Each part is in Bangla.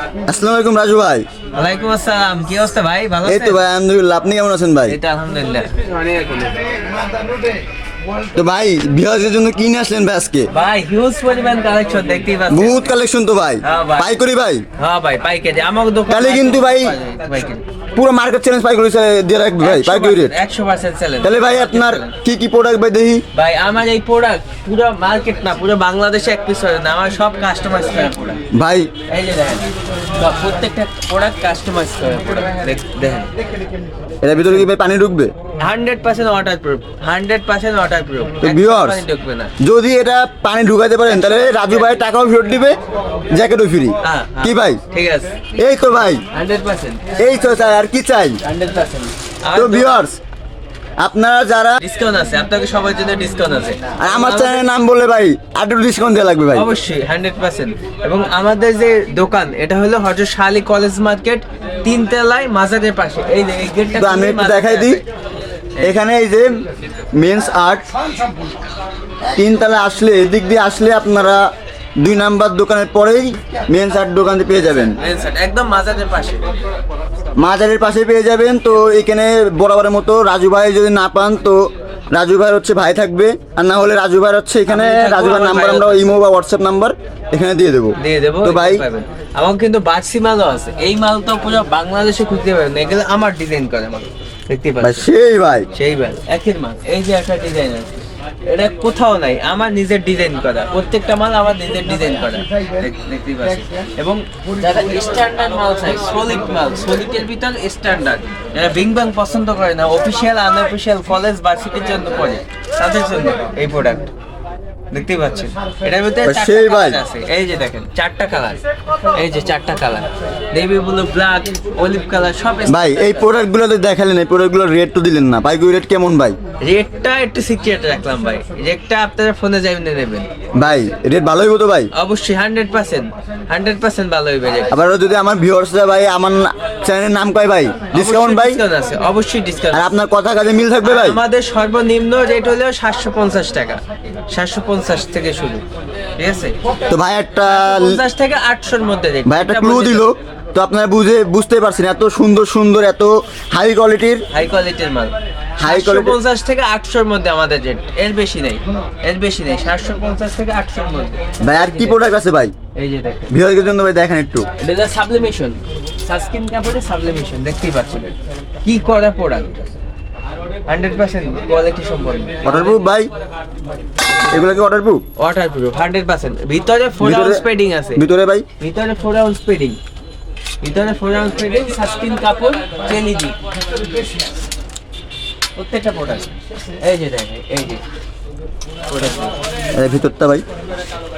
আসসালামু আলাইকুম রাজু ভাই। ওয়ালাইকুম আসসালাম, কি অবস্থা ভাই? ভালো এই তো ভাই আলহামদুলিল্লাহ, আপনি কেমন আছেন ভাই? এটা আলহামদুলিল্লাহ। তো ভাই বিহারের জন্য কি নিয়ে আসলেন ভাই আজকে? ভাই হিউজ পরিমাণ কালেকশন দেখতেই পাচ্ছেন। বহুত কালেকশন তো ভাই। হ্যাঁ ভাই। পাইকারি ভাই? হ্যাঁ ভাই পাইকারি, আমার দোকান তাহলে কিন্তু ভাই পাইকারি পুরো মার্কেট চ্যালেঞ্জ পাইকারি দিয়ে রাখবে ভাই, পাইকারি রেট 100% চ্যালেঞ্জ। তাহলে ভাই আপনার কি কি প্রোডাক্ট ভাই দেখি? ভাই আমার এই প্রোডাক্ট পুরো মার্কেট না, পুরো বাংলাদেশে এক পিস হয় না, আমার সব কাস্টমাইজ করা প্রোডাক্ট। ভাই এই যে দেখেন, সব প্রত্যেকটা প্রোডাক্ট কাস্টমাইজ করা প্রোডাক্ট দেখেন। এর ভিতরে কি ভাই পানি ঢুকবে? 100% ওয়াটারপ্রুফ, 100% ওয়াটারপ্রুফ। তো ভিউয়ার্স ঢুকবে না। যদি এটা পানি ঢুকাতে পারেন তাহলে রাজু ভাই টাকাও ফেরত দিবে, জ্যাকেটও ফ্রি। হ্যাঁ, কি ভাই? ঠিক আছে। এই তো ভাই, 100%। এই তো চাই, আর কি চাই? 100%। তো ভিউয়ার্স আপনারা যারা, ডিসকাউন্ট আছে, আপনাকে সবার জন্য ডিসকাউন্ট আছে। আর আমার চ্যানেলের নাম বললে ভাই আরো ডিসকাউন্ট দেওয়া লাগবে ভাই। অবশ্যই 100%। এবং আমাদের যে দোকান এটা হলো হযরত শালী কলেজ মার্কেট, 3 তলায় মাজারের পাশে। এই যে এই গেটটা তো আমি একটু দেখাই দিই, এখানে এই যে মেন্স আর্ট 3 তলা আসলে, এদিক দিয়ে আসলে আপনারা 2 নাম্বার দোকানের পরেই মেন্স আর্ট দোকানে পেয়ে যাবেন, একদম মাজারের পাশে। মাজারের পাশে পেয়ে যাবেন। তো এখানে বরাবরের মতো রাজু ভাই যদি না পান তো রাজু ভাই হচ্ছে ভাই থাকবে, আর না হলে রাজু ভাই হচ্ছে এখানে রাজু ভাইয়ের নাম্বার আমরা ইমো বা হোয়াটসঅ্যাপ নাম্বার এখানে দিয়ে দেবো। তো ভাই আমার কিন্তু বাক্সি মালও আছে, এই মাল তো পুরো বাংলাদেশে খুঁজতে পারবেন না, এগুলো আমার ডিজাইন করা মাল, দেখতে ভাই পাচ্ছেন। সেই ভাই, সেই মাল একের মাল। এই যে একটা ডিজাইন আছে, এটা কোথাও নাই, আমার নিজের ডিজাইন করা, প্রত্যেকটা মাল আমার নিজের ডিজাইন করা, দেখতেই পাচ্ছেন। এবং যারা স্ট্যান্ডার্ড মাল চাই, সলিড মাল, সলিডের ভিতর স্ট্যান্ডার্ড, যারা বিং ব্যাং পছন্দ করে না, অফিসিয়াল আনঅফিসিয়াল কলেজ ভার্সিটির জন্য পড়ে, তাদের জন্য এই প্রোডাক্ট দেখতেই পাচ্ছেন। এটার ভিতরে সেই 4টা ভাই কালার আছে। এই যে দেখেন 4টা কালার, এই যে 4টা colour, navy blue, black, olive colour, সব। ভাই এই প্রোডাক্টগুলো তো দেখালেন, এই প্রোডাক্টগুলোর রেট তো দিলেন না, পাইকারি রেট কেমন ভাই? রেটটা একটু সিক্রেট রাখলাম ভাই, রেটটা আপনারা ফোনে যাবেন নেবেন ভাই রেট ভালো হইব তো ভাই? অবশ্যই 100% ভালো হইবে রেট। আবার যদি আমার ভিউয়ার্সরা ভাই আমার চ্যানেলের নাম কয় ভাই, ডিসকাউন্ট ভাই? ডিসকাউন্ট আছে, অবশ্যই ডিসকাউন্ট। আর আপনার কথা কাজে মিল থাকবে ভাই? আমাদের সর্বনিম্ন রেট হলো 750 টাকা, 750 থেকে শুরু, ঠিক আছে? তো ভাই একটা 50 থেকে 800 মধ্যে রেট। ভাই একটা ক্লু দিল, তো আপনারা বুঝতে পারছেন এত সুন্দর সুন্দর এত হাই কোয়ালিটির হাই কোয়ালিটির মাল, হাই কোয়ালিটি 750 থেকে 800 মধ্যে আমাদের রেট, এর বেশি নেই, এর বেশি নেই, 750 থেকে 800 মধ্যে। ভাই আর কি প্রোডাক্ট আছে ভাই এই যে দেখেন, ভিউয়ারদের জন্য ভাই দেখেন একটু। এটা সাবলিমেশন, সানস্ক্রিন কাপড়ে সাবলিমেশন, দেখতেই পাচ্ছেন কি করা প্রোডাক্ট, 100% কোয়ালিটি সম্পন্ন। ওয়াটারপ্রুফ ভাই, এগুলো কি ওয়াটারপ্রুফ? ওয়াটারপ্রুফ 100%। ভিতরে 4 আউন্স পেডিং আছে, ভিতরে ভাই ভিতরে 4 আউন্স পেডিং, ভিতরে 4 আউন্স পেডিং, সানস্ক্রিন কাপড়, জেলিজি, প্রত্যেকটা প্রোডাক্ট। এই যে দেখেন, এই যে প্রোডাক্ট, এর ভিতরটা ভাই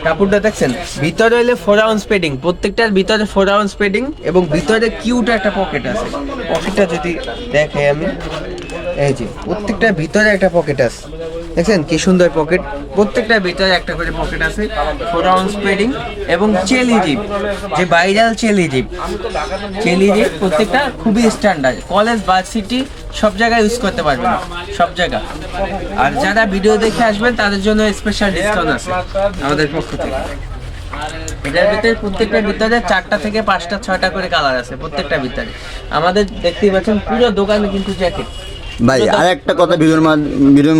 কাপড়টা দেখছেন, ভিতরে হইলে 4 আউন্স পেডিং, প্রত্যেকটার ভিতরে 4 আউন্স পেডিং, এবং ভিতরে কিউট একটা পকেট আছে। পকেটটা যদি দেখাই আমি, এই যে প্রত্যেকটার ভিতরে একটা পকেট আছে, দেখছেন কি সুন্দর পকেট, প্রত্যেকটার ভিতরে একটা করে পকেট আছে, 4 আউন্স পেডিং, এবং চেলি জিপ, যে ভাইরাল চেলি জিপ, চেলি জিপ প্রত্যেকটা খুবই স্ট্যান্ডার্ড, কলেজ ভার্সিটি সব জায়গায় ইউজ করতে পারবেন, সব জায়গা। আর যারা ভিডিও দেখে আসবেন তাদের জন্য স্পেশাল ডিসকাউন্ট আছে আমাদের পক্ষ থেকে। এটার ভিতরে প্রত্যেকটার ভিতরে 4টা থেকে 5টা 6টা করে কালার আছে প্রত্যেকটা ভিতরে। আমাদের দেখতেই পাচ্ছেন পুরো দোকানে কিন্তু জ্যাকেট। ভাই আর একটা কথা ভিডিওর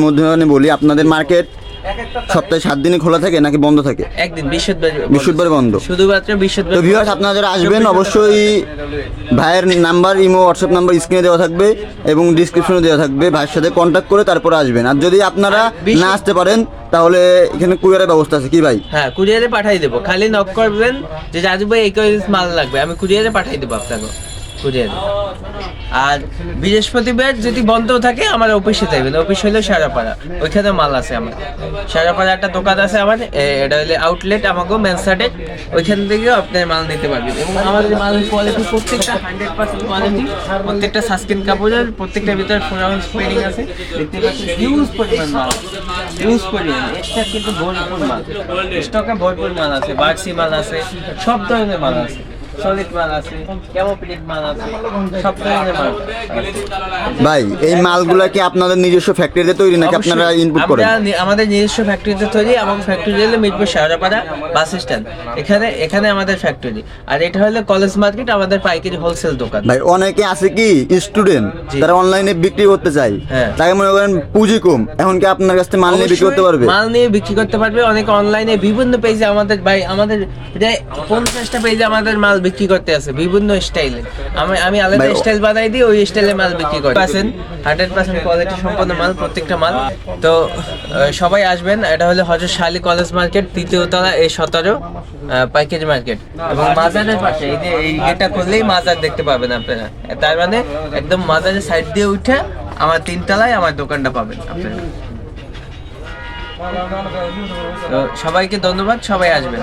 মধ্যে বলি, আপনাদের মার্কেট সপ্তাহে 7 দিনই খোলা থাকে নাকি বন্ধ থাকে? একদিন বৃহস্পতিবার বন্ধ, শুধুমাত্র বৃহস্পতিবার। তো ভিউয়ার্স আপনারা যারা আসবেন অবশ্যই ভাইয়ের নাম্বার ইমো হোয়াটসঅ্যাপ নাম্বার স্ক্রিনে দেওয়া থাকবে এবং ডিসক্রিপশনে দেওয়া থাকবে, ভাইয়ের সাথে কন্ট্যাক্ট করে তারপরে আসবেন। আর যদি আপনারা না আসতে পারেন তাহলে এখানে কুরিয়ারের ব্যবস্থা আছে কি ভাই? হ্যাঁ, কুরিয়ারে পাঠিয়ে দেবো, খালি নক করবেন যে রাজু ভাই এই কয়েক মাল লাগবে, আমি কুরিয়ারে পাঠিয়ে দেবো আপনাকে, কুরিয়ারে। আর বৃহস্পতিবার যদি বন্ধ থাকে আমার অফিসে যাবেন, অফিস হলো সারাপাড়া, ওইখানে মাল আছে আমার, সারাপাড়া একটা দোকান আছে আমার, এটা হলো আউটলেট আমাকেও ম্যানসার্টে, ওইখান থেকেও আপনার মাল নিতে পারবেন। এবং আমাদের মালের কোয়ালিটি প্রত্যেকটা 100% কোয়ালিটি, প্রত্যেকটা সানস্ক্রিন কাপড়ের, প্রত্যেকটার ভিতরে 4 আউন্স পেডিং আছে, দেখতে পাচ্ছেন হিউজ পরিমাণ মাল, হিউজ পরিমাণ, এক্সট্রা কিন্তু ভরপুর মাল, স্টকে ভরপুর মাল আছে, বাক্সি মাল আছে, সব ধরনের মাল আছে। সলিড মাল আছে, ক্যামোপ্লিট মাল আছে, সব ধরনের মাল। ভাই এই মালগুলা কি আপনাদের নিজস্ব ফ্যাক্টরিতে তৈরি নাকি আপনারা অবশ্যই। ইনপুট করেন? আমরা আমাদের নিজস্ব ফ্যাক্টরিতে তৈরি, এবং ফ্যাক্টরি হলো মিরপুর শেওড়াপাড়া বাস স্ট্যান্ড, এখানে আমাদের ফ্যাক্টরি। আর এটা হলো কলেজ মার্কেট, আমাদের পাইকারি হোলসেল দোকান। ভাই অনেকে আছে কি স্টুডেন্ট, জি। তারা অনলাইনে বিক্রি করতে চায়, হ্যাঁ। তাকে মনে করেন পুঁজি কম, এখন কি আপনার কাছ থেকে মাল নিয়ে বিক্রি করতে পারবে? মাল নিয়ে বিক্রি করতে পারবে। অনেকে অনলাইনে বিভিন্ন পেজে আমাদের প্রায় 50টা পেজে আমাদের মাল বিক্রি করতে আছে বিভিন্ন স্টাইলে। আমি আলাদা ভাই, স্টাইল বানাই দিই, ওই স্টাইলে মাল বিক্রি করি। 100% কোয়ালিটি সম্পন্ন মাল, প্রত্যেকটা মাল। তো সবাই আসবেন। এটা হলো হযরত শালী কলেজ মার্কেট, 3য় তলা, A17 পাইকারি মার্কেট। এবং মাজারের পাশে এই গেটটা করলেই মাজার দেখতে পাবেন আপনারা। তার মানে একদম মাজারের সাইড দিয়ে উঠে আমার 3 তলায় আমার দোকানটা পাবেন আপনারা। তো সবাইকে ধন্যবাদ, সবাই আসবেন।